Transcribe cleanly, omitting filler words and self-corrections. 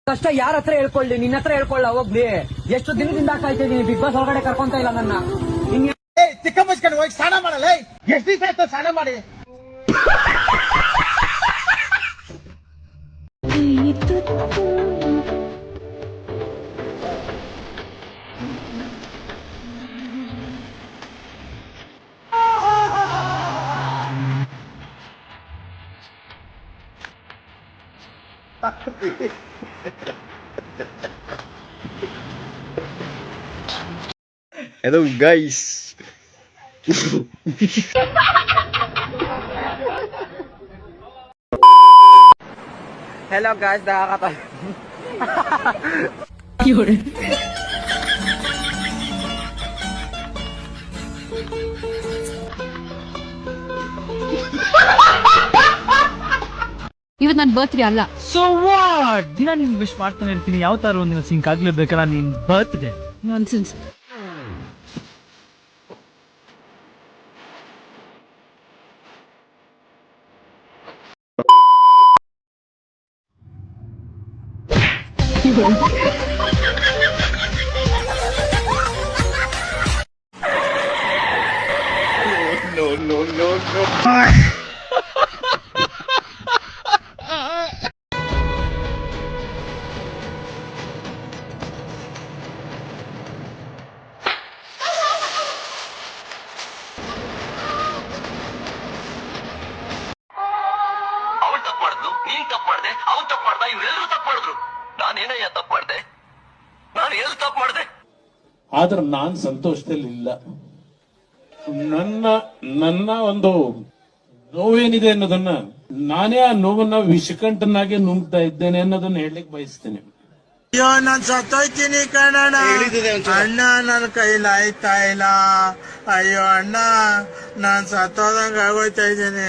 ಕಷ್ಟ ಯಾರ ಹತ್ರ ಹೇಳ್ಕೊಳ್ಳಿ, ನಿನ್ನ ಹತ್ರ ಹೇಳ್ಕೊಳ್ಳ ಹೋಗ್ಲಿ. ಎಷ್ಟು ದಿನದಿಂದ ಕಾಯ್ತಾ ಇದೀನಿ, ಬಿಗ್ ಬಾಸ್ ಒಳಗಡೆ ಕರ್ಕೊಂತ ಇಲ್ಲ ನನ್ನ. ಚಿಕ್ಕ ಮುಚ್ಕೊಂಡು ಹೋಗಿ ಸ್ನಾನ ಮಾಡಲ್ಲ. ಎಷ್ಟು ದಿವಸ ಆಯ್ತು ಸ್ನಾನ ಮಾಡಿ? Hello guys. Hello guys, nakakatawa. Yun. ಇವತ್ತು ನನ್ನ ಬರ್ತ್ಡೇ ಅಲ್ಲ. So what? ದಿನ ನಿನ್ ವಿಶ್ ಮಾಡ್ತಾನೆ ಇರ್ತೀನಿ, ಯಾವ ತರ ಒಂದಿನ ಸಿಂಕ್ ಆಗ್ಲೇಬೇಕಲ್ಲ ನಿನ್ ಬರ್ತ್ಡೇ. ನಾನ್ಸೆನ್ಸ್. No. ಅವಳು ತಪ್ಪು ಮಾಡಿದ್ಲು, ನೀನ್ ತಪ್ಪು ಮಾಡಿದೆ, ಅವನು ತಪ್ಪು ಮಾಡ್ದ, ಇವರೆಲ್ಲರೂ ತಪ್ಪು ಮಾಡಿದ್ರು. ನಾನೇನಯ್ಯ ತಪ್ಪು ಮಾಡಿದೆ? ನಾನು ಎಲ್ಲಿ ತಪ್ಪು ಮಾಡಿದೆ? ಆದ್ರೆ ನಾನ್ ಸಂತೋಷದಲ್ಲಿಲ್ಲ. ನನ್ನ ಒಂದು ನೋವೇನಿದೆ ಅನ್ನೋದನ್ನ, ನಾನೇ ಆ ನೋವನ್ನ ವಿಷಕಂಠನಾಗೆ ನುಂಗ್ತಾ ಇದ್ದೇನೆ ಅನ್ನೋದನ್ನ ಹೇಳಲಿಕ್ಕೆ ಬಯಸ್ತೇನೆ. ಅಯ್ಯೋ, ನಾನ್ ಸತ್ತೋಯ್ತೀನಿ ಕಣಣ್ಣ. ಅಣ್ಣ, ನನ್ನ ಕೈಲಿ ಆಯ್ತಾ ಇಲ್ಲ. ಅಯ್ಯೋ ಅಣ್ಣ, ನಾನ್ ಸತ್ತೋದಂಗ ಆಗೋಯ್ತಾ ಇದ್ದೀನಿ.